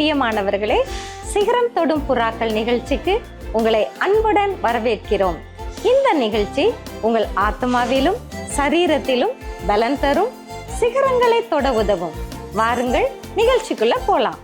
பிரியமானவர்களே, சிகரம் தொடும் புறாக்கள் நிகழ்ச்சிக்கு உங்களை அன்புடன் வரவேற்கிறோம். இந்த நிகழ்ச்சி உங்கள் ஆத்மாவிலும் சரீரத்திலும் பலன் தரும், சிகரங்களை தொட உதவும். வாருங்கள், நிகழ்ச்சிக்குள்ள போலாம்.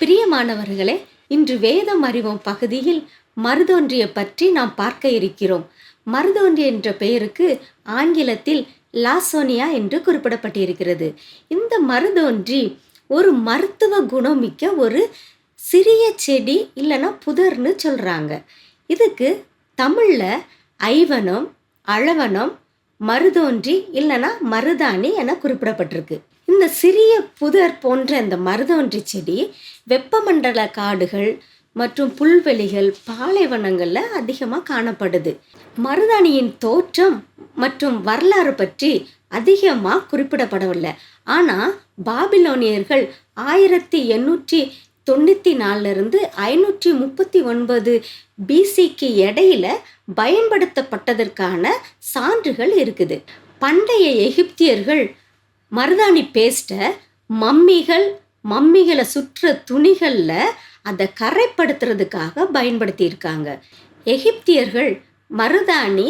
பிரியமானவர்களே, இன்று வேதம் அறிவோம் பகுதியில் மருதோன்றியை பற்றி நாம் பார்க்க இருக்கிறோம். மருதோன்றி என்ற பெயருக்கு ஆங்கிலத்தில் லாசோனியா என்று குறிப்பிடப்பட்டிருக்கிறது. இந்த மருதோன்றி ஒரு மருத்துவ குணமிக்க ஒரு சிறிய செடி இல்லைன்னா புதர்னு சொல்கிறாங்க. இதுக்கு தமிழில் ஐவனம், அளவனம், மருதோன்றி இல்லைன்னா மருதாணி என குறிப்பிடப்பட்டிருக்கு. இந்த சிறிய புதர் போன்ற இந்த மருதோன்றி செடி வெப்பமண்டல காடுகள் மற்றும் புல்வெளிகள், பாலைவனங்களில் அதிகமாக காணப்படுது. மருதாணியின் தோற்றம் மற்றும் வரலாறு பற்றி அதிகமாக குறிப்பிடப்படவில்லை. ஆனால் பாபிலோனியர்கள் 1894 539 பிசிக்கு இடையில பயன்படுத்தப்பட்டதற்கான சான்றுகள் இருக்குது. பண்டைய எகிப்தியர்கள் மருதாணி பேஸ்ட்டை மம்மிகளை சுற்ற துணிகளில் அதை கரைப்படுத்துறதுக்காக பயன்படுத்தியிருக்காங்க. எகிப்தியர்கள் மருதாணி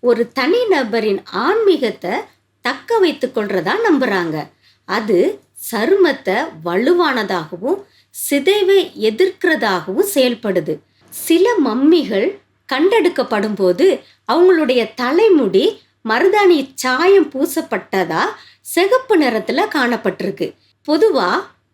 ஒரு தனிநபரின் ஆன்மீகத்தை தக்க வைத்து கொள்றதா நம்புகிறாங்க. அது சருமத்தை வலுவானதாகவும் சிதைவை எதிர்க்கிறதாகவும் செயல்படுது. சில மம்மிகள் கண்டெடுக்கப்படும் போது அவங்களுடைய தலைமுடி மருதாணி சாயம் பூசப்பட்டதா சிகப்பு நிறத்துல காணப்பட்டிருக்கு. பொதுவா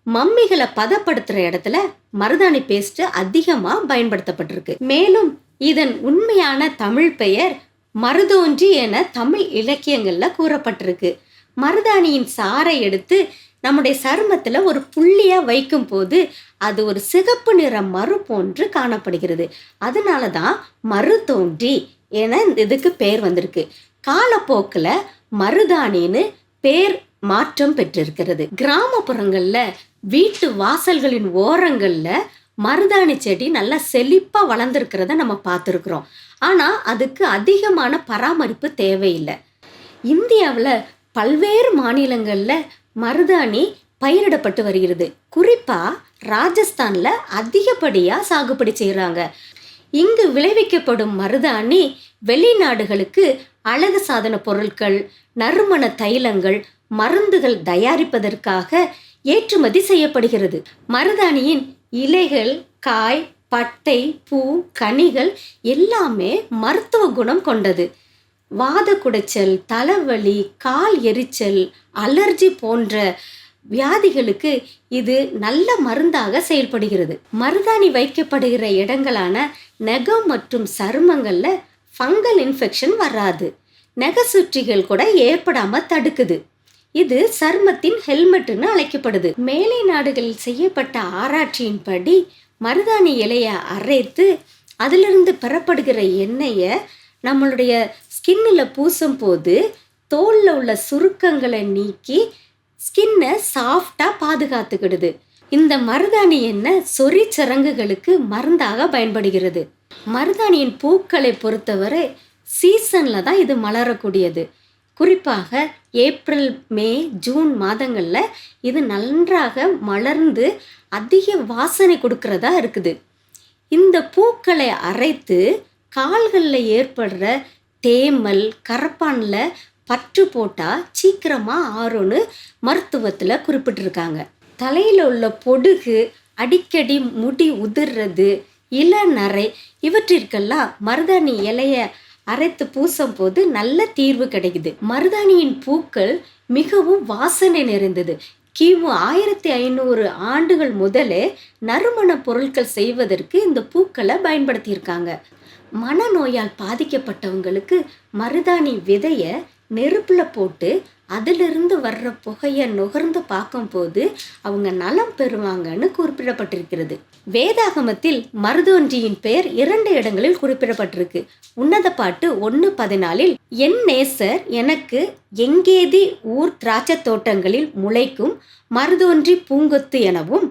மம்மிகளை பதப்படுத்துற இடத்துல மருதாணி பேஸ்ட் அதிகமா பயன்படுத்தப்பட்டிருக்கு. மேலும் இதன் உண்மையான தமிழ் பெயர் மருதோன்றி என தமிழ் இலக்கியங்கள்ல கூறப்பட்டிருக்கு. மருதாணியின் சாறை எடுத்து நம்முடைய சருமத்துல ஒரு புள்ளியா வைக்கும் போது அது ஒரு சிகப்பு நிற மறு போன்று காணப்படுகிறது. அதனாலதான் மருதோன்றி என இதுக்கு பேர் வந்திருக்கு. காலப்போக்கில் மருதாணின்னு பேர் மாற்றம் பெற்றிருக்கிறது. கிராமப்புறங்கள்ல வீட்டு வாசல்களின் ஓரங்கள்ல மருதாணி செடி நல்லா செழிப்பா வளர்ந்துருக்கிறத நம்ம பார்த்துருக்குறோம். ஆனா அதுக்கு அதிகமான பராமரிப்பு தேவையில்லை. இந்தியாவில் பல்வேறு மாநிலங்கள்ல மருதாணி பயிரிடப்பட்டு வருகிறது. குறிப்பா ராஜஸ்தான்ல அதிகப்படியா சாகுபடி செய்யறாங்க. இங்கு விளைவிக்கப்படும் மருதாணி வெளிநாடுகளுக்கு அழகு சாதன பொருட்கள், நறுமண தைலங்கள், மருந்துகள் தயாரிப்பதற்காக ஏற்றுமதி செய்யப்படுகிறது. மருதாணியின் இலைகள், காய், பட்டை, பூ, கனிகள் எல்லாமே மருத்துவ குணம் கொண்டது. வாத குடைச்சல், தலைவலி, கால் எரிச்சல், அலர்ஜி போன்ற வியாதிகளுக்கு இது நல்ல மருந்தாக செயல்படுகிறது. மருதாணி வைக்கப்படுகிற இடங்களான நகம் மற்றும் சருமங்கள்ல ஃபங்கல் இன்ஃபெக்ஷன் வராது. நெகசுற்றிகள் கூட ஏற்படாம தடுக்குது. இது சருமத்தின் ஹெல்மெட்னு அழைக்கப்படுது. மேலை நாடுகளில் செய்யப்பட்ட ஆராய்ச்சியின்படி மருதாணி இலைய அரைத்து அதிலிருந்து பெறப்படுகிற எண்ணெயை நம்மளுடைய ஸ்கின்னில் பூசும் போது தோலில் உள்ள சுருக்கங்களை நீக்கி ஸ்கின்னை சாஃப்டாக பாதுகாத்துக்கிடுது. இந்த மருதாணி எண்ணெய் சொறி சிரங்குகளுக்கு மருந்தாக பயன்படுகிறது. மருதாணியின் பூக்களை பொறுத்தவரை சீசனில் தான் இது மலரக்கூடியது. குறிப்பாக ஏப்ரல், மே, ஜூன் மாதங்களில் இது நன்றாக மலர்ந்து அதிக வாசனை கொடுக்கறதா இருக்குது. இந்த பூக்களை அரைத்து கால்களில் ஏற்படுற தேமல், கரப்பானில் பற்று போட்டால் சீக்கிரமாக ஆறும்னு மருத்துவத்தில் குறிப்பிட்டிருக்காங்க. தலையில் உள்ள பொடுகு, அடிக்கடி முடி உதிர்றது, இளநரை இவற்றிற்கெல்லாம் மருதாணி இலைய அரைத்து பூசும் போது நல்ல தீர்வு கிடைக்குது. மருதாணியின் பூக்கள் மிகவும் வாசனை நிறைந்தது. கிமு 1500 ஆண்டுகள் முதலே நறுமண பொருட்கள் செய்வதற்கு இந்த பூக்களை பயன்படுத்தியிருக்காங்க. மனநோயால் பாதிக்கப்பட்டவங்களுக்கு மருதாணி விதையை நெருப்பில் போட்டு அதிலிருந்து வர்ற புகையை நுகர்ந்து பார்க்கும்போது அவங்க நலம் பெறுவாங்கன்னு குறிப்பிடப்பட்டிருக்கிறது. வேதாகமத்தில் மருதோன்றியின் பெயர் 2 இடங்களில் குறிப்பிடப்பட்டிருக்கு. உன்னத பாட்டு 1:14 என் நேசர் எனக்கு எங்கேதி ஊர் திராட்சை தோட்டங்களில் முளைக்கும் மருதோன்றி பூங்கொத்து எனவும்,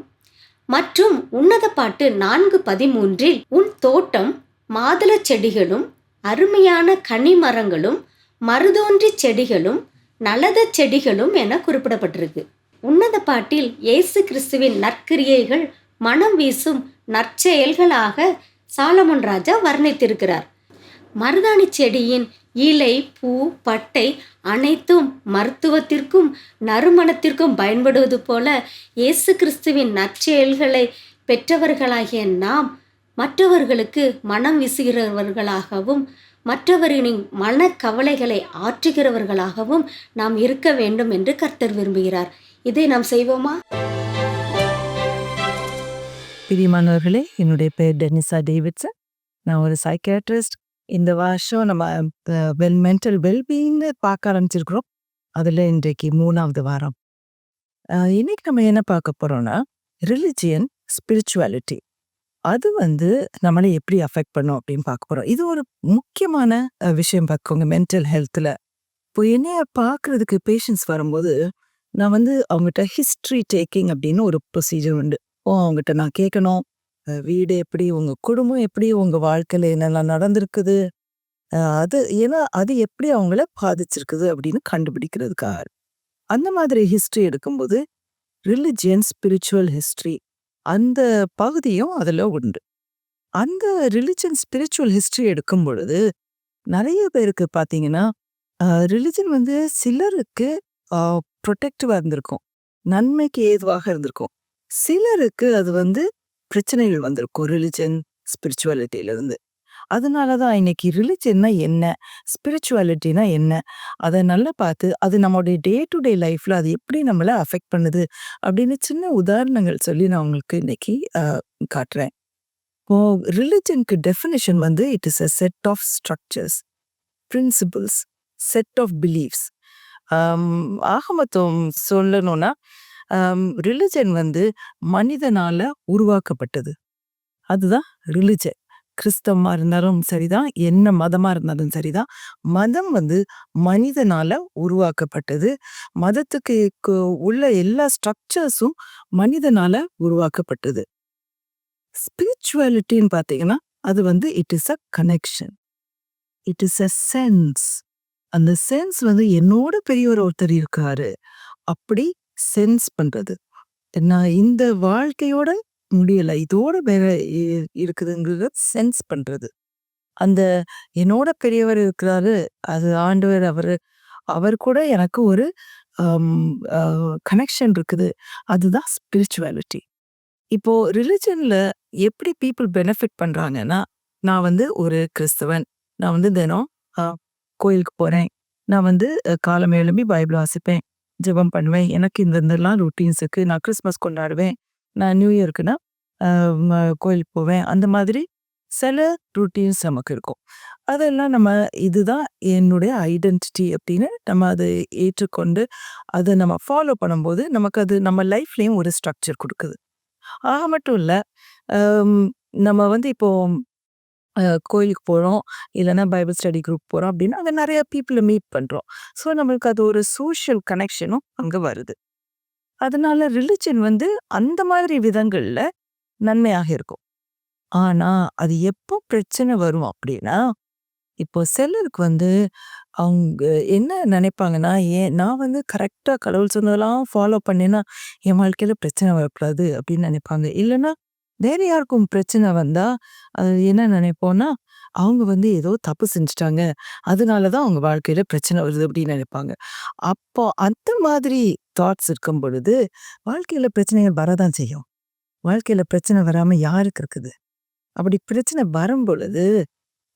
மற்றும் உன்னத பாட்டு 4:13 உன் தோட்டம் மாதுள செடிகளும் அருமையான கனிமரங்களும் மருதோன்றி செடிகளும் நலத செடிகளும் என குறிப்பிடப்பட்டிருக்கு. உன்னத பாட்டில் இயேசு கிறிஸ்துவின் நற்கிரியைகள் மனம் வீசும் நற்செயல்களாக சாலமோன் ராஜா வர்ணித்திருக்கிறார். மருதாணி செடியின் இலை, பூ, பட்டை அனைத்தும் மருத்துவத்திற்கும் நறுமணத்திற்கும் பயன்படுவது போல இயேசு கிறிஸ்துவின் நற்செயல்களை பெற்றவர்களாகிய நாம் மற்றவர்களுக்கு மனம் வீசுகிறவர்களாகவும் மற்றவரின் மனக்கவலைகளை ஆற்றுகிறவர்களாகவும் நாம் இருக்க வேண்டும் என்று கர்த்தர் விரும்புகிறார். இதை நாம் செய்வோமா? பிரியமானவர்களே, என்னுடைய பேர் டெனிசா டேவிட்சன். நான் ஒரு சைக்கியாட்ரிஸ்ட். இந்த வருஷம் நம்ம மென்டல் வெல்பீயிங்னு பார்க்க ஆரம்பிச்சிருக்கிறோம். அதில் இன்றைக்கு 3வது வாரம். இன்னைக்கு நம்ம என்ன பார்க்க போகிறோம்னா, ரிலிஜியன், ஸ்பிரிச்சுவாலிட்டி அது நம்மளை எப்படி அஃபெக்ட் பண்ணும் அப்படின்னு பார்க்க போகிறோம். இது ஒரு முக்கியமான விஷயம் பார்த்துக்கோங்க மென்டல் ஹெல்த்தில். இப்போ என்னைய பார்க்குறதுக்கு பேஷண்ட்ஸ் வரும்போது நான் அவங்ககிட்ட ஹிஸ்ட்ரி டேக்கிங் அப்படின்னு ஒரு ப்ரொசீஜர் உண்டு. அவங்ககிட்ட நான் கேட்கணும், வீடு எப்படி, உங்கள் குடும்பம் எப்படி, உங்கள் வாழ்க்கையில் என்னெல்லாம் நடந்திருக்குது, ஏன்னா அது எப்படி அவங்கள பாதிச்சிருக்குது அப்படின்னு கண்டுபிடிக்கிறதுக்காக. அந்த மாதிரி ஹிஸ்ட்ரி எடுக்கும்போது ரிலிஜியன், ஸ்பிரிச்சுவல் ஹிஸ்ட்ரி அந்த பகுதியும் அதில் உண்டு. அந்த ரிலிஜன், ஸ்பிரிச்சுவல் ஹிஸ்ட்ரி எடுக்கும் பொழுது நிறைய பேருக்கு பார்த்தீங்கன்னா ரிலிஜன் சிலருக்கு ப்ரொடெக்டிவாக இருந்திருக்கும், நன்மைக்கு ஏதுவாக இருந்திருக்கும். சிலருக்கு அது பிரச்சனைகள் வந்திருக்கும் ரிலிஜன், ஸ்பிரிச்சுவாலிட்டியிலிருந்து. அதனால தான் இன்னைக்கு ரிலிஜன்னா என்ன, ஸ்பிரிச்சுவாலிட்டினா என்ன, அதை நல்லா பார்த்து அது நம்மளுடைய டே டு டே லைஃப்பில் அது எப்படி நம்மளை அஃபெக்ட் பண்ணுது அப்படின்னு சின்ன உதாரணங்கள் சொல்லி நான் உங்களுக்கு இன்னைக்கு காட்டுறேன். இப்போ ரிலிஜனுக்கு definition it is a set of structures, principles, set of beliefs. ஆகமத்துவம் சொல்லணும்னா ரிலிஜன் மனிதனால உருவாக்கப்பட்டது. அதுதான் ரிலிஜன். கிறிஸ்தவமா இருந்தாலும் சரிதான், என்ன மதமா இருந்தாலும் சரிதான். மதம் மனிதனால உருவாக்கப்பட்டது. மதத்துக்கு உள்ள எல்லா ஸ்ட்ரக்சர்ஸும் மனிதனால உருவாக்கப்பட்டது. ஸ்பிரிச்சுவாலிட்டின்னு பார்த்தீங்கன்னா அது it is a connection, it is a sense. அந்த சென்ஸ் என்னோட பெரியவர் ஒருத்தர் இருக்காரு அப்படி சென்ஸ் பண்றது. நான் இந்த வாழ்க்கையோட முடியல, இதோட வேற இருக்குதுங்கிறத சென்ஸ் பண்றது. அந்த என்னோட பெரியவர் இருக்கிறாரு, அது ஆண்டவர், அவர் கூட எனக்கு ஒரு கனெக்ஷன் இருக்குது. அதுதான் ஸ்பிரிச்சுவாலிட்டி. இப்போ ரிலிஜன்ல எப்படி பீப்புள் பெனிஃபிட் பண்றாங்கன்னா, நான் ஒரு கிறிஸ்தவன், நான் தினம் கோயிலுக்கு போறேன், நான் காலம் எழும்பி பைபிள் வாசிப்பேன், ஜெபம் பண்ணுவேன், எனக்கு இதெல்லாம் ரொட்டீன்ஸ் இருக்கு, நான் கிறிஸ்மஸ் கொண்டாடுவேன், நான் நியூ இயர்க்குன்னா கோயிலுக்கு போவேன். அந்த மாதிரி சில ரொட்டீன்ஸ் நமக்கு இருக்கும். அதெல்லாம் நம்ம இதுதான் என்னுடைய ஐடென்டிட்டி அப்படின்னு நம்ம அதை ஏற்றுக்கொண்டு அதை நம்ம ஃபாலோ பண்ணும்போது நமக்கு அது நம்ம லைஃப்லேயும் ஒரு ஸ்ட்ரக்சர் கொடுக்குது. ஆக மட்டும் இல்லை, நம்ம வந்து இப்போ கோயிலுக்கு போகிறோம், இல்லைன்னா பைபிள் ஸ்டடி குரூப் போகிறோம் அப்படின்னா அங்கே நிறைய பீப்புளை மீட் பண்ணுறோம். ஸோ நம்மளுக்கு அது ஒரு சோஷியல் கனெக்ஷனும் அங்கே வருது. அதனால ரிலிஜன் வந்து அந்த மாதிரி விதங்கள்ல நன்மையாக இருக்கும். ஆனா அது எப்போ பிரச்சனை வரும் அப்படின்னா, இப்போ சிலருக்கு வந்து அவங்க என்ன நினைப்பாங்கன்னா, ஏன் நான் வந்து கரெக்டாக கடவுள் சொன்னதெல்லாம் ஃபாலோ பண்ணேன்னா என் வாழ்க்கையில் பிரச்சனை வரக்கூடாது அப்படின்னு நினைப்பாங்க. இல்லைன்னா வேற யாருக்கும் பிரச்சனை வந்தா அது என்ன நினைப்போம்னா, அவங்க வந்து ஏதோ தப்பு செஞ்சுட்டாங்க, அதனால தான் அவங்க வாழ்க்கையில் பிரச்சனை வருது அப்படின்னு நினைப்பாங்க. அப்போ அந்த மாதிரி தாட்ஸ் இருக்கும் பொழுது வாழ்க்கையில் பிரச்சனைகள் வரதான் செய்யும். வாழ்க்கையில் பிரச்சனை வராமல் யாருக்கு இருக்குது? அப்படி பிரச்சனை வரும் பொழுது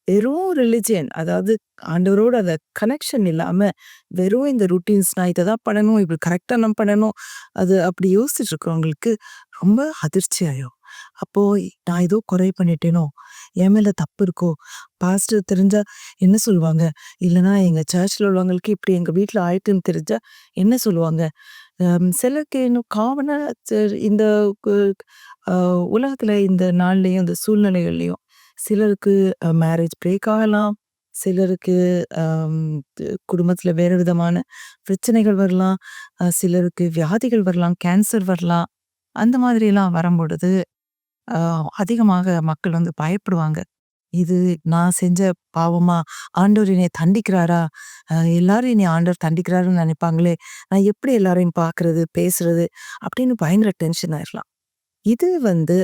வெறும் ரிலிஜியன், அதாவது ஆண்டவரோட அந்த கனெக்ஷன் இல்லாம வெறும் இந்த ருட்டீன்ஸ் நான் இதை தான் பண்ணணும், இப்படி கரெக்டாக நான் பண்ணணும், அது அப்படி யோசிச்சுட்டு இருக்கிறவங்களுக்கு ரொம்ப அதிர்ச்சி ஆகும். அப்போ நான் ஏதோ குறை பண்ணிட்டேனோ, என் மேல தப்பு இருக்கோ, பாஸ்டர் தெரிஞ்சா என்ன சொல்லுவாங்க, இல்லைன்னா எங்க சர்ச்சில் உள்ளவங்களுக்கு இப்படி எங்க வீட்டில் ஆயிட்டுன்னு தெரிஞ்சா என்ன சொல்லுவாங்க. சிலருக்கு இன்னும் காமனா இந்த உலகத்துல இந்த நாள்லயும் இந்த சூழ்நிலைகள்லையும் சிலருக்கு மேரேஜ் பிரேக் ஆகலாம், சிலருக்கு குடும்பத்துல வேற விதமான பிரச்சனைகள் வரலாம், சிலருக்கு வியாதிகள் வரலாம், கேன்சர் வரலாம். அந்த மாதிரி எல்லாம் வரும்பொழுது அதிகமாக மக்கள் வந்து பயப்படுவாங்க. இது நான் செஞ்ச பாவமா, ஆண்டவர் என்னை தண்டிக்கிறாரா, எல்லாரும் என்னை ஆண்டவர் தண்டிக்கிறாருன்னு நினைப்பாங்களே, நான் எப்படி எல்லாரையும் பார்க்கறது பேசுறது அப்படின்னு பயங்கர டென்ஷன் ஆயிடலாம். இது வந்து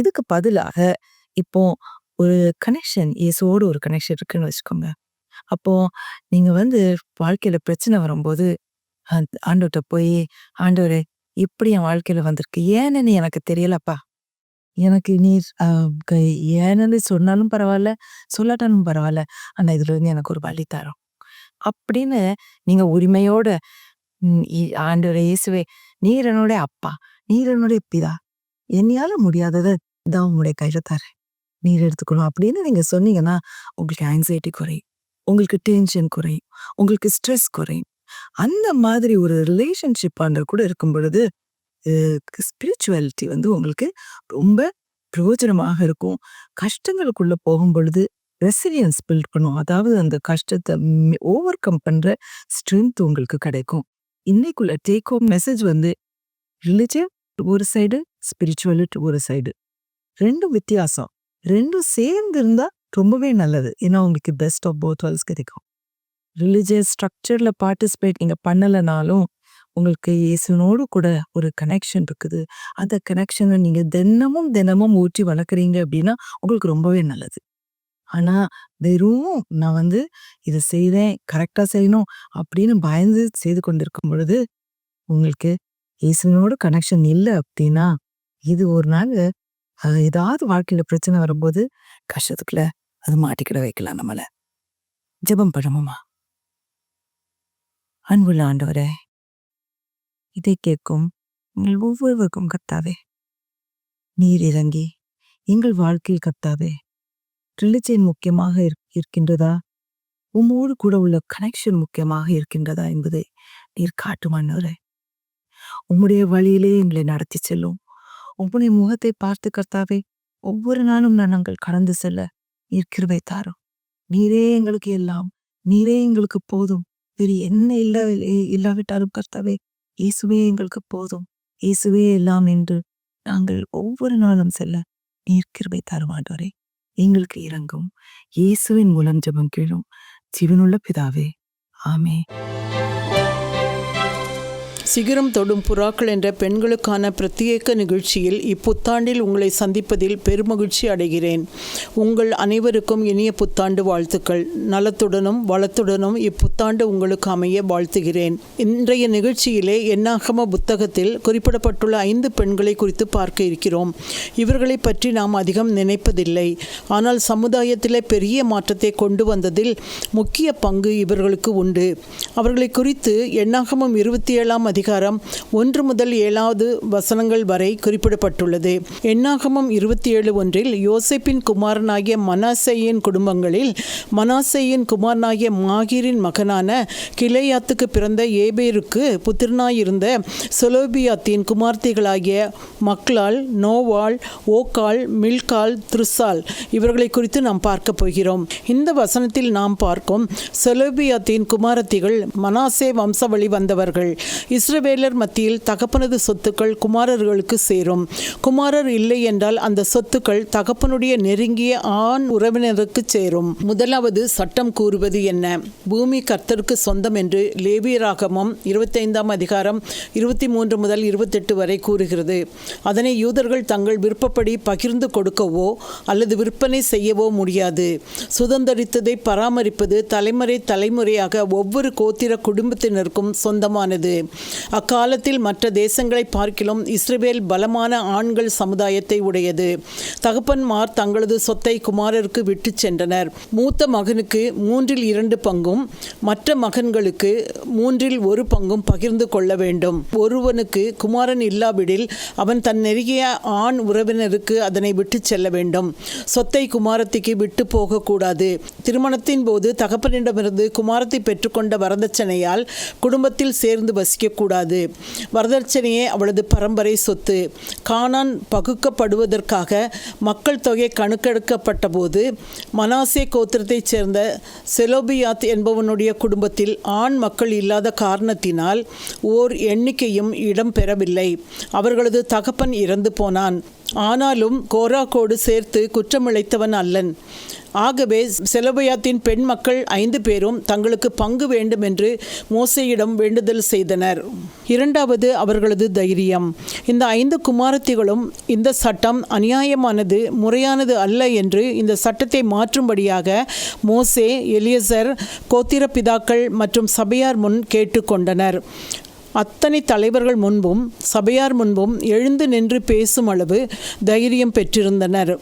இதுக்கு பதிலாக இப்போ ஒரு கனெக்ஷன், இயேசுவோடு ஒரு கனெக்ஷன் இருக்குன்னு வச்சுக்கோங்க. அப்போ நீங்க வந்து வாழ்க்கையில பிரச்சனை வரும்போது ஆண்டவர்கிட்ட போய், ஆண்டவரே இப்படி என் வாழ்க்கையில வந்திருக்கு, ஏன்னு எனக்கு தெரியலப்பா, எனக்கு நீர் ஏன்னு சொன்னாலும் பரவாயில்ல, சொல்லாட்டாலும் பரவாயில்ல, ஆனா இதுல இருந்து எனக்கு ஒரு வழி தரும் அப்படின்னு நீங்க உரிமையோட ஆண்டவரே இயேசுவே, நீர் என்னுடைய அப்பா, நீர் என்னுடைய பிதா, என்னையால முடியாததை தான் உங்களுடைய கையில தரேன், நீர் எடுத்துக்கணும் அப்படின்னு நீங்க சொன்னீங்கன்னா உங்களுக்கு ஆங்ஸைட்டி குறையும், உங்களுக்கு டென்ஷன் குறையும், உங்களுக்கு ஸ்ட்ரெஸ் குறையும். அந்த மாதிரி ஒரு ரிலேஷன்ஷிப் ஆண்டவர் கூட இருக்கும் பொழுது ஸ்பிரிச்சுவாலிட்டி வந்து உங்களுக்கு ரொம்ப பிரயோஜனமாக இருக்கும். கஷ்டங்களுக்குள்ள போகும் பொழுது ரெசிலியன்ஸ் பில்ட் பண்ணும், அதாவது அந்த கஷ்டத்தை ஓவர் கம் பண்ற ஸ்ட்ரென்த் உங்களுக்கு கிடைக்கும். இன்னைக்குள்ள டேக் ஹோம் மெசேஜ் வந்து ரிலிஜியன் ஒரு சைடு, ஸ்பிரிச்சுவாலிட்டி ஒரு சைடு, ரெண்டும் வித்தியாசம். ரெண்டும் சேர்ந்து இருந்தா ரொம்பவே நல்லது. ஏன்னா உங்களுக்கு பெஸ்ட் ஆஃப் போத் வேர்ல்ட்ஸ் கிடைக்கும். ரிலிஜியஸ் ஸ்ட்ரக்சர்ல பார்ட்டிசிபேட் நீங்க பண்ணலைனாலும் உங்களுக்கு இயேசுனோடு கூட ஒரு கனெக்ஷன் இருக்குது. அந்த கனெக்ஷனை நீங்க தினமும் ஊற்றி வளர்க்குறீங்க அப்படின்னா உங்களுக்கு ரொம்பவே நல்லது. ஆனா வெறும் நான் வந்து இதை செய்தேன், கரெக்டா செய்யணும் அப்படின்னு பயந்து செய்து கொண்டிருக்கும் பொழுது உங்களுக்கு இயேசுனோட கனெக்ஷன் இல்லை அப்படின்னா, இது ஒரு நாள் ஏதாவது வாழ்க்கையில பிரச்சனை வரும்போது கஷ்டத்துக்குள்ள அது மாட்டிக்கிட வைக்கலாம் நம்மள. ஜெபம் பண்ணுவோமா? அன்புள்ள ஆண்டவரே, இதை கேட்கும் எங்கள் ஒவ்வொருவருக்கும் கர்த்தாவே, நீர் இறங்கி எங்கள் வாழ்க்கையில் கர்த்தாவே, ரிலிஜன் முக்கியமாக இருக்கின்றதா, உம்மோடு கூட உள்ள கனெக்ஷன் முக்கியமாக இருக்கின்றதா என்பதை நீர் காட்டும் ஆண்டவரே. உம்முடைய வழியிலே எங்களை நடத்தி செல்லும். உம்முடைய முகத்தை பார்த்து கர்த்தாவே, ஒவ்வொரு நாளும் நாங்கள் கடந்து செல்ல நீர் கிருபை தாரும். நீரே எங்களுக்கு எல்லாம், நீரே எங்களுக்கு போதும். வேறு என்ன இல்லாவிட்டாலும் கர்த்தாவே, இயேசுவே எங்களுக்கு போதும், இயேசுவே எல்லாம் என்று நாங்கள் ஒவ்வொரு நாளும் செல்ல நீர் கிருபை தாரும் ஆண்டவரே. எங்களுக்கு இரங்கும். இயேசுவின் மூலம் ஜெபம் கேளும் ஜீவனுள்ள பிதாவே, ஆமே. சிகரம் தொடும் புறாக்கள் என்ற பெண்களுக்கான பிரத்யேக நிகழ்ச்சியில் இப்புத்தாண்டில் உங்களை சந்திப்பதில் பெருமகிழ்ச்சி அடைகிறேன். உங்கள் அனைவருக்கும் இனிய புத்தாண்டு வாழ்த்துக்கள். நலத்துடனும் வளத்துடனும் இப்புத்தாண்டு உங்களுக்கு அமைய வாழ்த்துகிறேன். இன்றைய நிகழ்ச்சியிலே என்னாகம புத்தகத்தில் குறிப்பிடப்பட்டுள்ள 5 பெண்களை குறித்து பார்க்க இருக்கிறோம். இவர்களை பற்றி நாம் அதிகம் நினைப்பதில்லை. ஆனால் சமுதாயத்திலே பெரிய மாற்றத்தை கொண்டு வந்ததில் முக்கிய பங்கு இவர்களுக்கு உண்டு. அவர்களை குறித்து என்னாகமம் 27ஆம் அதிகாரம் 1 முதல் 7 வசனங்கள் வரை குறிப்பிடப்பட்டுள்ளது. என்னாகமம் 27:1 யோசேப்பின் குமாரனாகிய மனாசேயின் குடும்பங்களில் மனாசேயின் குமாரனாகிய மாகீரின் மகனான கிலேயாத்துக்கு பிறந்த ஏபேருக்கு புத்திரனாயிருந்த செலோபியாத்தின் குமார்த்திகளாகிய மக்லாள், நோவாள், ஓக்காள், மில்காள், திர்சாள் இவர்களை குறித்து நாம் பார்க்க போகிறோம். இந்த வசனத்தில் நாம் பார்க்கும் செலோபியாத்தின் குமாரத்திகள் மனாசே வம்சவழி வந்தவர்கள். இஸ்ரவேலர் மத்தியில் தகப்பனது சொத்துக்கள் குமாரர்களுக்கு சேரும். குமாரர் இல்லை என்றால் அந்த சொத்துக்கள் தகப்பனுடைய நெருங்கிய ஆண் உறவினருக்கு சேரும். முதலாவது சட்டம் கூறுவது என்ன? பூமி கர்த்தருக்கு சொந்தம் என்று லேவியராகமம் 25 அதிகாரம் 23 முதல் 28 வரை கூறுகிறது. அதனை யூதர்கள் தங்கள் விருப்பப்படி பகிர்ந்து கொடுக்கவோ அல்லது விற்பனை செய்யவோ முடியாது. சுதந்தரித்ததை பராமரிப்பது தலைமுறையாக ஒவ்வொரு கோத்திர குடும்பத்தினருக்கும் சொந்தமானது. அக்காலத்தில் மற்ற தேசங்களை பார்க்கிலும் இஸ்ரவேல் பலமான ஆண்கள் சமுதாயத்தை உடையது. தகப்பன்மார் தங்களது சொத்தை குமாரருக்கு விட்டு சென்றனர். மூத்த மகனுக்கு 3/2 பங்கும் மற்ற மகன்களுக்கு 3/1 பங்கும் பகிர்ந்து கொள்ள வேண்டும். ஒருவனுக்கு குமாரன் இல்லாவிடில் அவன் தன் நெருங்கிய ஆண் உறவினருக்கு அதனை விட்டு செல்ல வேண்டும். சொத்தை குமாரத்திக்கு விட்டு போகக்கூடாது. திருமணத்தின் போது தகப்பனிடமிருந்து குமாரத்தை பெற்றுக்கொண்ட வரதட்சணையால் குடும்பத்தில் சேர்ந்து வசிக்கக்கூடாது. வரதட்சணையே அவளது பரம்பரை சொத்து. கானான் பகுக்கப்படுவதற்காக மக்கள் தொகை கணக்கெடுக்கப்பட்ட போது மனாசே கோத்திரத்தைச் சேர்ந்த செலோபியாத் என்பவனுடைய குடும்பத்தில் ஆண் மக்கள் இல்லாத காரணத்தினால் ஓர் எண்ணிக்கையும் இடம் பெறவில்லை. அவர்களது தகப்பன் இறந்து போனான். ஆனாலும் கோராக்கோடு சேர்த்து குற்றமிழைத்தவன் அல்லன். ஆகவே செலோபியாத்தின் பெண் மக்கள் 5 பேரும் தங்களுக்கு பங்கு வேண்டும் என்று மோசேயிடம் வேண்டுதல் செய்தனர். இரண்டாவது அவர்களது தைரியம். இந்த 5 குமாரத்திகளும் இந்த சட்டம் அநியாயமானது, முறையானது அல்ல என்று இந்த சட்டத்தை மாற்றும்படியாக மோசே, எலியசர், கோத்திர பிதாக்கள் மற்றும் சபையார் முன் கேட்டுக்கொண்டனர். அத்தனை தலைவர்கள் முன்பும் சபையார் முன்பும் எழுந்து நின்று பேசும் அளவு தைரியம் பெற்றிருந்தனர்.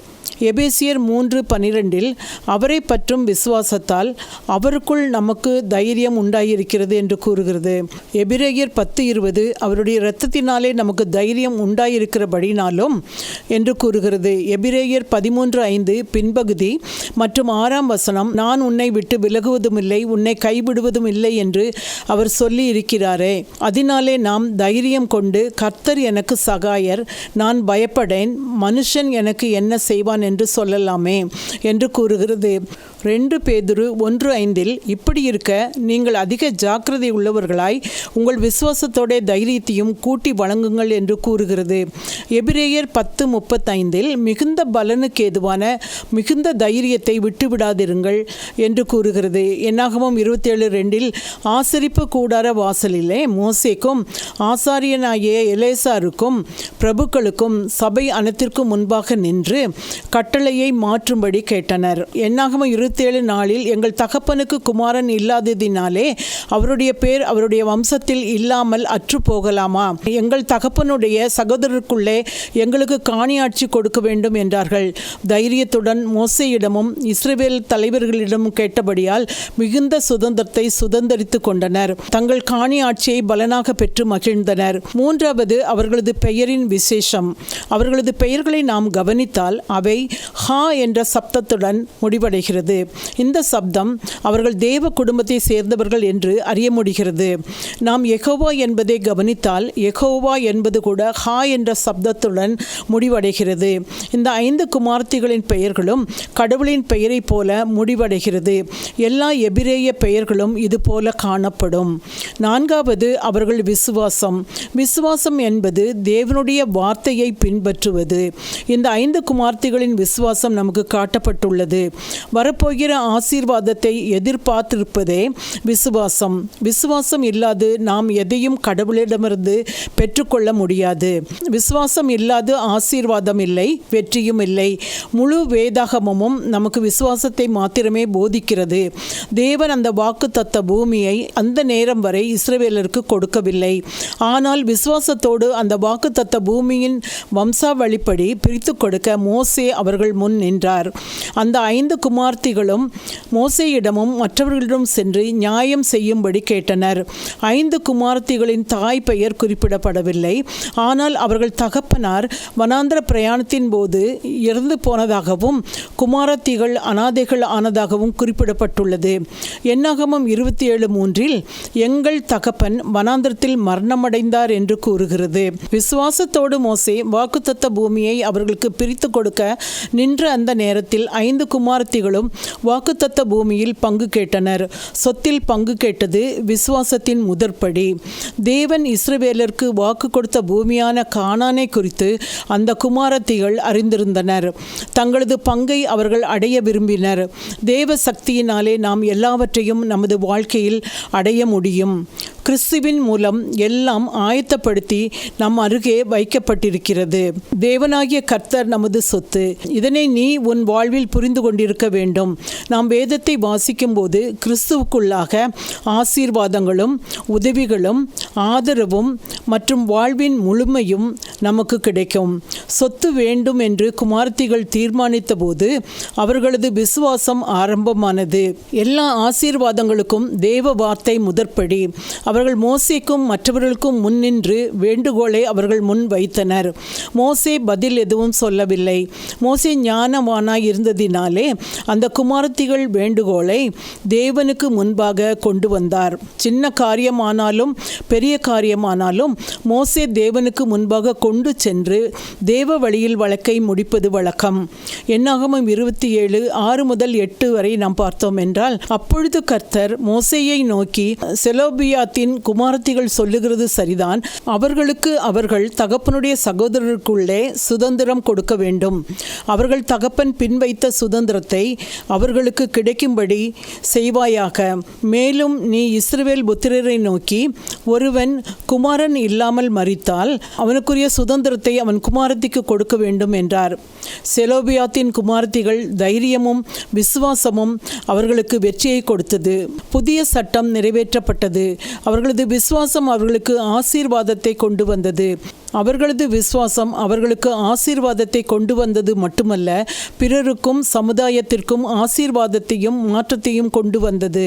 எபேசியர் 3:12 அவரை பற்றும் விசுவாசத்தால் அவருக்குள் நமக்கு தைரியம் உண்டாயிருக்கிறது என்று கூறுகிறது. எபிரேயர் 10:20 அவருடைய இரத்தத்தினாலே நமக்கு தைரியம் உண்டாயிருக்கிறபடினாலும் என்று கூறுகிறது. எபிரேயர் 13:5 பின்பகுதி மற்றும் 6ஆம் வசனம் நான் உன்னை விட்டு விலகுவதும் இல்லை, உன்னை கைவிடுவதும் இல்லை என்று அவர் சொல்லி இருக்கிறாரே. அதனாலே நாம் தைரியம் கொண்டு கர்த்தர் எனக்கு சகாயர், நான் பயப்படேன், மனுஷன் எனக்கு என்ன செய்வான் என்று சொல்லலாமே என்று கூறுகிறது. 2 பேதுரு 1:5 இப்படி இருக்க நீங்கள் அதிக ஜாக்கிரதை உள்ளவர்களாய் உங்கள் விசுவாசத்தோட தைரியத்தையும் கூட்டி வழங்குங்கள் என்று கூறுகிறது. எபிரேயர் 10:35 மிகுந்த பலனுக்கு ஏதுவான மிகுந்த தைரியத்தை விட்டுவிடாதிருங்கள் என்று கூறுகிறது. என்னாகமம் 27:2 ஆசரிப்பு கூடார வாசலிலே மோசேக்கும் ஆசாரியனாகிய எலேசாருக்கும் பிரபுக்களுக்கும் சபை அனைத்திற்கும் முன்பாக நின்று கட்டளையை மாற்றும்படி கேட்டனர். என்னாகமம் 27:4 எங்கள் தகப்பனுக்கு குமாரன் இல்லாததினாலே அவருடைய பேர் அவருடைய வம்சத்தில் இல்லாமல் அற்று போகலாமா? எங்கள் தகப்பனுடைய சகோதரருக்குள்ளே எங்களுக்கு காணியாட்சி கொடுக்க வேண்டும் என்றார்கள். தைரியத்துடன் மோசேயிடமும் இஸ்ரவேல் தலைவர்களிடமும் கேட்டபடியால் மிகுந்த சுதந்திரத்தை சுதந்திரித்து கொண்டனர். தங்கள் காணி ஆட்சியை பலனாக பெற்று மகிழ்ந்தனர். மூன்றாவது அவர்களது பெயரின் விசேஷம். அவர்களது பெயர்களை நாம் கவனித்தால் அவை ஹா என்ற சப்தத்துடன் முடிவடைகிறது. இந்த சப்தம் அவர்கள் தேவ குடும்பத்தை சேர்ந்தவர்கள் என்று அறிய முடிகிறது. நாம் யெகோவா என்பதை கவனித்தால் யெகோவா என்பது கூட ஹா என்ற சப்தத்துடன் முடிவடைகிறது. இந்த 5 குமார்த்திகளின் பெயர்களும் கடவுளின் பெயரை போல முடிவடைகிறது. எல்லா எபிரேய பெயர்களும் இது போல காணப்படும். நான்காவது அவர்கள் விசுவாசம். விசுவாசம் என்பது தேவனுடைய வார்த்தையை பின்பற்றுவது. இந்த 5 குமார்த்திகளின் விசுவாசம் நமக்கு காட்டப்பட்டுள்ளது. வரப்போகிற ஆசீர்வாதத்தை எதிர்பார்த்திருப்பதே விசுவாசம். விசுவாசம் இல்லாது நாம் எதையும் கடவுளிடமிருந்து பெற்றுக்கொள்ள முடியாது. விசுவாசம் இல்லாது ஆசீர்வாதம் இல்லை, வெற்றியும் இல்லை. முழு வேதாகமமும் நமக்கு விசுவாசத்தை மாத்திரமே போதிக்கிறது. தேவன் அந்த வாக்குத்தத்த பூமியை அந்த நேரம் வரை இஸ்ரவேலருக்கு கொடுக்க கொடுக்கவில்லை. ஆனால் விசுவாசத்தோடு அந்த வாக்குத்தத்த பூமியின் வம்சாவளிப்படி பிரித்து கொடுக்க மோசே அவர்கள் முன் நின்றார். அந்த 5 குமார்த்திகளும் மோசேயிடமும் மற்றவர்களிடம் சென்று நியாயம் செய்யும்படி கேட்டனர். 5 குமார்த்திகளின் தாய் பெயர் குறிப்பிடப்படவில்லை. ஆனால் அவர்கள் தகப்பனார் வனாந்திர பிரயாணத்தின் போது இறந்து போனதாகவும் குமாரத்திகள் அனாதைகள் ஆனதாகவும் குறிப்பிடப்பட்டுள்ளது. என்னாகமம் 27:3 எங்கள் தகப்பன் வனாந்திரத்தில் மரணமடைந்தார் என்று கூறுகிறது. விசுவாசத்தோடு மோசே வாக்குத்தத்த பூமியை அவர்களுக்கு பிரித்து கொடுக்க நின்ற அந்த நேரத்தில் 5 குமாரத்திகளும் வாக்குத்தத்த பூமியில் பங்கு கேட்டனர். சொத்தில் பங்கு கேட்டது விசுவாசத்தின் முதற்படி. தேவன் இஸ்ரவேலருக்கு வாக்கு கொடுத்த பூமியான கானானை குறித்து அந்த குமாரத்திகள் அறிந்திருந்தனர். தங்களது பங்கை அவர்கள் அடைய விரும்பினர். தேவ சக்தியினாலே நாம் எல்லாவற்றையும் நமது வாழ்க்கையில் அடைய முடியும். கிறிஸ்துவின் மூலம் எல்லாம் ஆயத்தப்படுத்தி நம் அருகே வைக்கப்பட்டிருக்கிறது. தேவனாகிய கர்த்தர் நமது சொத்து. இதனை நீ உன் வாழ்வில் புரிந்து கொண்டிருக்க வேண்டும். நாம் வேதத்தை வாசிக்கும் போது கிறிஸ்துவுக்குள்ளாக ஆசீர்வாதங்களும் உதவிகளும் ஆதரவும் மற்றும் வாழ்வின் முழுமையும் நமக்கு கிடைக்கும். சொத்து வேண்டும் என்று குமாரத்திகள் தீர்மானித்த போது அவர்களது விசுவாசம் ஆரம்பமானது. எல்லா ஆசீர்வாதங்களுக்கும் தேவ வார்த்தை முதற்படி. அவர்கள் மோசேக்கும் மற்றவர்களுக்கும் முன்னின்று வேண்டுகோளை அவர்கள் முன் வைத்தனர். மோசே பதில் எதுவும் சொல்லவில்லை. மோசே ஞானவானாய் இருந்ததினாலே அந்த குமாரத்திகள் வேண்டுகோளை தேவனுக்கு முன்பாக கொண்டு வந்தார். சின்ன காரியமானாலும் பெரிய காரியமானாலும் மோசே தேவனுக்கு முன்பாக கொண்டு சென்று தேவ வழியில் வழக்கை முடிப்பது வழக்கம். என்னாகமம் 27:6-8 வரை நாம் பார்த்தோம் என்றால், அப்பொழுது கர்த்தர் மோசேயை நோக்கி, செலோபியாத்தின் குமாரத்திகள் சொல்லுகிறது சரிதான். அவர்களுக்கு அவர்கள் தகப்பனுடைய சகோதரருக்குள்ளே சுதந்திரம் கொடுக்க வேண்டும். அவர்கள் தகப்பன் பின்வைத்த சுதந்திரத்தை அவர்களுக்கு கிடைக்கும்படி செய்வாயாக. மேலும் நீ இஸ்ரவேல் புத்திரரை நோக்கி, ஒருவன் குமாரன் இல்லாமல் மரித்தால் அவனுக்குரிய சுதந்திரத்தை அவன் குமாரத்திக்கு கொடுக்க வேண்டும் என்றார். செலோபியாத்தின் குமாரத்திகள் தைரியமும் விசுவாசமும் அவர்களுக்கு வெற்றியை கொடுத்தது. புதிய சட்டம் நிறைவேற்றப்பட்டது. அவர்களது விசுவாசம் அவர்களுக்கு ஆசீர்வாதத்தை கொண்டு வந்தது. அவர்களது விசுவாசம் அவர்களுக்கு ஆசீர்வாதத்தை கொண்டு வந்தது மட்டுமல்ல, பிறருக்கும் சமுதாயத்திற்கும் ஆசீர்வாதத்தையும் மாற்றத்தையும் கொண்டு வந்தது.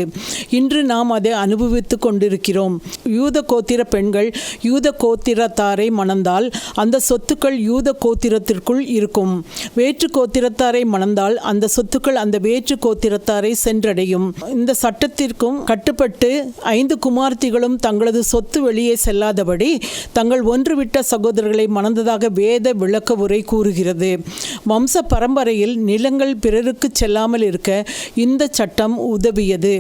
இன்று நாம் அதை அனுபவித்து கொண்டிருக்கிறோம். யூத கோத்திர பெண்கள் யூத கோத்திரத்தாரை மணந்தால் அந்த சொத்துக்கள் யூத கோத்திரத்திற்குள் இருக்கும். வேற்று கோத்திரத்தாரை மணந்தால் அந்த சொத்துக்கள் அந்த வேற்று கோத்திரத்தாரை சென்றடையும். இந்த சட்டத்திற்கும் கட்டுப்பட்டு 5 குமார்த்திகளும் தங்களது சொத்து வெளியே செல்லாதபடி தங்கள் ஒன்றுவிட்ட சகோதரர்களை மணந்ததாக வேத விளக்க உரை கூறுகிறது. வம்ச பரம்பரையில் நிலங்கள் பிறருக்கு செல்லாமல் இருக்க இந்த சட்டம் உதவியது.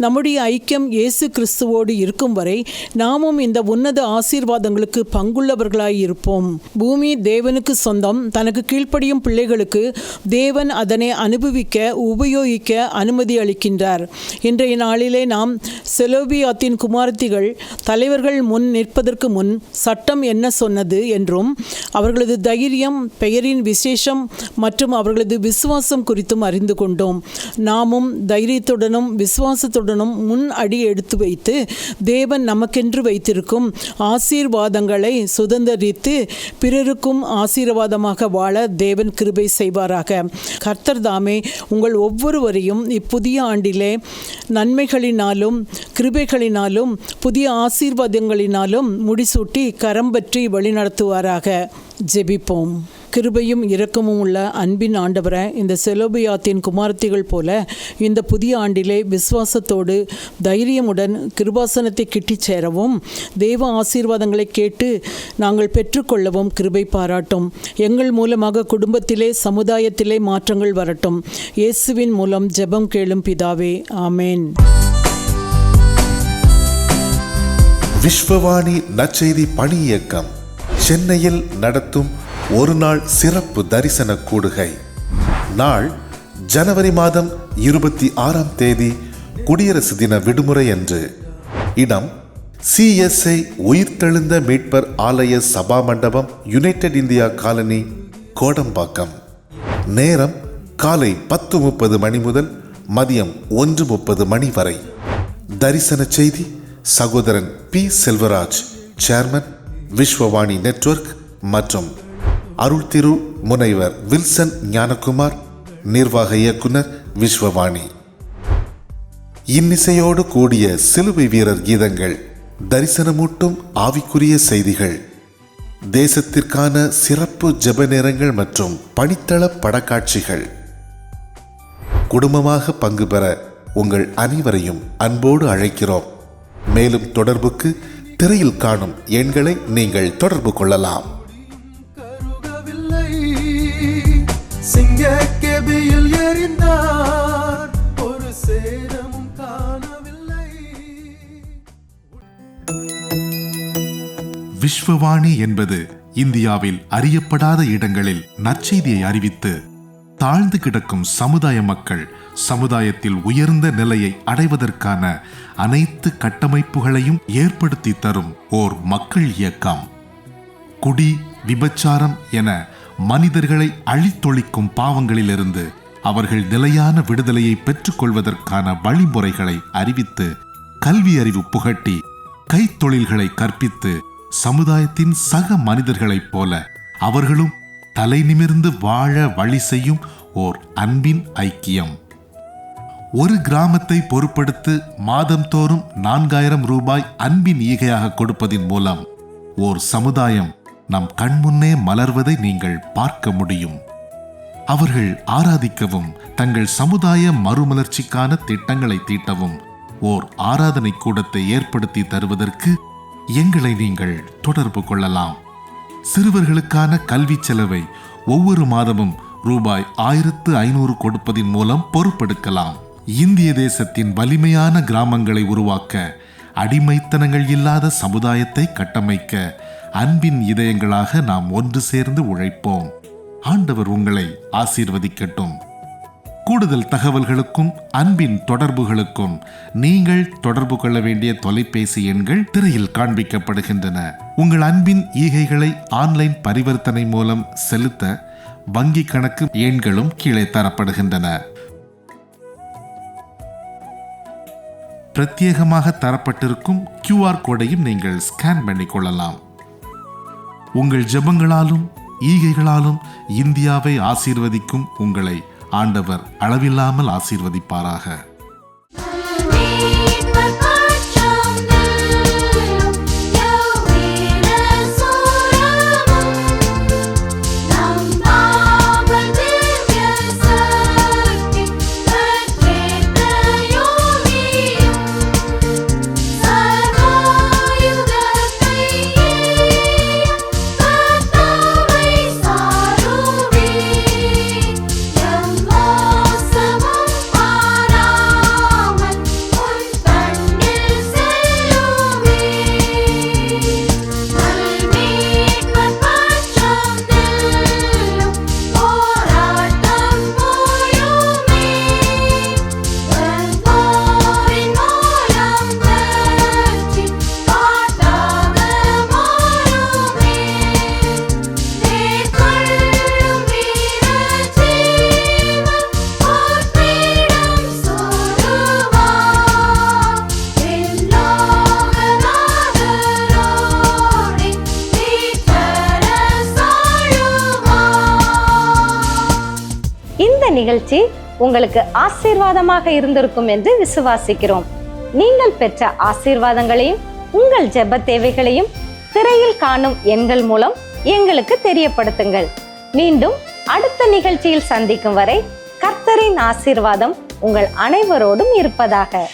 நம்முடைய ஐக்கியம் இயேசு கிறிஸ்துவோடு இருக்கும் வரை நாமும் இந்த உன்னத ஆசீர்வாதங்களுக்கு பங்குள்ளவர்களாய் இருப்போம். பூமி தேவனுக்கு சொந்தம். தனக்கு கீழ்ப்படியும் பிள்ளைகளுக்கு தேவன் அதனை அனுபவிக்க உபயோகிக்க அனுமதி அளிக்கின்றார். இன்றைய நாளிலே நாம் செலோபியாத்தின் குமாரத்திகள் தலைவர்கள் முன் நிற்பதற்கு முன் சட்டம் என்ன சொன்னது என்றும் அவர்களது தைரியம், பெயரின் விசேஷம் மற்றும் அவர்களது விசுவாசம் குறித்தும் அறிந்து கொண்டோம். நாமும் தைரியத்துடனும் விசுவாசத்துடனும் முன் அடி எடுத்து வைத்து தேவன் நமக்கென்று வைத்திருக்கும் ஆசீர்வாதங்களை சுதந்தரித்து பிறருக்கும் ஆசீர்வாதமாக வாழ தேவன் கிருபை செய்வாராக. கர்த்தர் தாமே உங்கள் ஒவ்வொருவரையும் இப்புதிய ஆண்டிலே நன்மைகளினாலும் கிருபைகளினாலும் புதிய ஆசீர்வாதங்களினாலும் முடிசூட்டி கரம் பற்றி வழிநடத்துவாராக. ஜெபிப்போம். கிருபையும் இரக்கமும் உள்ள அன்பின் ஆண்டவரை, இந்த செலோபியாத்தின் குமாரத்திகள் போல இந்த புதிய ஆண்டிலே விசுவாசத்தோடு தைரியமுடன் கிருபாசனத்தை கிட்டிச் சேரவும் தேவ ஆசீர்வாதங்களை கேட்டு நாங்கள் பெற்றுக்கொள்ளவும் கிருபை பாராட்டும். எங்கள் மூலமாக குடும்பத்திலே சமுதாயத்திலே மாற்றங்கள் வரட்டும். இயேசுவின் மூலம் ஜெபம் கேளும் பிதாவே, ஆமேன். விஸ்வவாணி நற்செய்தி பணி இயக்கம் சென்னையில் நடத்தும் ஒரு நாள் சிறப்பு தரிசன கூடுகை. நாள் ஜனவரி மாதம் 26ஆம் தேதி, குடியரசு தின விடுமுறை அன்று. இடம் CSI உயிர்த்தெழுந்த மீட்பர் ஆலய சபா மண்டபம், யுனைடெட் இந்தியா காலனி, கோடம்பாக்கம். நேரம் காலை 10:30 மணி முதல் மதியம் 1:30 மணி வரை. தரிசன செய்தி சகோதரன் P Selvaraj, chairman, Vishwavani network மற்றும் அருள் திரு முனைவர் வில்சன் ஞானகுமார், நிர்வாக இயக்குனர், விஸ்வவாணி. இன்னிசையோடு கூடிய சிலுவை வீரர் கீதங்கள், தரிசனமூட்டும் ஆவிக்குரிய செய்திகள், தேசத்திற்கான சிறப்பு ஜெப நேரங்கள் மற்றும் பணித்தள படக்காட்சிகள். குடும்பமாக பங்கு பெற உங்கள் அனைவரையும் அன்போடு அழைக்கிறோம். மேலும் தொடர்புக்கு திரையில் காணும் எண்களை நீங்கள் தொடர்பு கொள்ளலாம். விஸ்வவாணி என்பது இந்தியாவில் அறியப்படாத இடங்களில் நற்செய்தியை அறிவித்து தாழ்ந்து கிடக்கும் சமுதாய மக்கள் சமுதாயத்தில் உயர்ந்த நிலையை அடைவதற்கான அனைத்து கட்டமைப்புகளையும் ஏற்படுத்தி தரும் ஓர் மக்கள் இயக்கம். குடி, விபச்சாரம் என மனிதர்களை அழித்தொழிக்கும் பாவங்களிலிருந்து அவர்கள் நிலையான விடுதலையை பெற்றுக்கொள்வதற்கான வழிமுறைகளை அறிவித்து, கல்வி அறிவு புகட்டி, கைத்தொழில்களை கற்பித்து, சமுதாயத்தின் சக மனிதர்களைப் போல அவர்களும் தலை நிமிர்ந்து வாழ வழி செய்யும் ஓர் அன்பின் ஐக்கியம். ஒரு கிராமத்தை பொறுப்படுத்து மாதந்தோறும் 4000 ரூபாய் அன்பின் ஈகையாக கொடுப்பதின் மூலம் ஓர் சமுதாயம் நம் கண்முன்னே மலர்வதை நீங்கள் பார்க்க முடியும். அவர்கள் ஆராதிக்கவும் தங்கள் சமுதாய மறுமலர்ச்சிக்கான திட்டங்களை தீட்டவும் ஓர் ஆராதனை கூடத்தை ஏற்படுத்தி தருவதற்கு எங்களை நீங்கள் தொடர்பு கொள்ளலாம். சிறுவர்களுக்கான கல்வி செலவை ஒவ்வொரு மாதமும் ரூபாய் 1500 கொடுப்பதின் மூலம் பொறுப்பெடுக்கலாம். இந்திய தேசத்தின் வலிமையான கிராமங்களை உருவாக்க, அடிமைத்தனங்கள் இல்லாத சமுதாயத்தை கட்டமைக்க அன்பின் இதயங்களாக நாம் ஒன்று சேர்ந்து உழைப்போம். ஆண்டவர் உங்களை ஆசீர்வதிக்கட்டும். கூடுதல் தகவல்களுக்கும் அன்பின் தொடர்புகளுக்கும் நீங்கள் தொடர்பு கொள்ள வேண்டிய தொலைபேசி எண்கள் திரையில் காண்பிக்கப்படுகின்றன. உங்கள் அன்பின் ஈகைகளை ஆன்லைன் பரிவர்த்தனை மூலம் செலுத்த வங்கி கணக்கு எண்களும் கீழே தரப்படுகின்றன. பிரத்யேகமாக தரப்பட்டிருக்கும் QR கோடையும் நீங்கள் ஸ்கேன் பண்ணிக் கொள்ளலாம். உங்கள் ஜெபங்களாலும் ஈகைகளாலும் இந்தியாவை ஆசீர்வதிக்கும் உங்களை ஆண்டவர் அளவில்லாமல் ஆசீர்வதிப்பாராக. நிகழ்ச்சி உங்களுக்கு ஆசீர்வாதமாக இருந்திருக்கும் என்று விசுவாசிக்கிறோம். நீங்கள் பெற்ற ஆசீர்வாதங்களையும் உங்கள் ஜெப தேவைகளையும் திரையில் காணும் எண்கள் மூலம் எங்களுக்கு தெரியப்படுத்துங்கள். மீண்டும் அடுத்த நிகழ்ச்சியில் சந்திக்கும் வரை கர்த்தரின் ஆசீர்வாதம் உங்கள் அனைவரோடும் இருப்பதாக.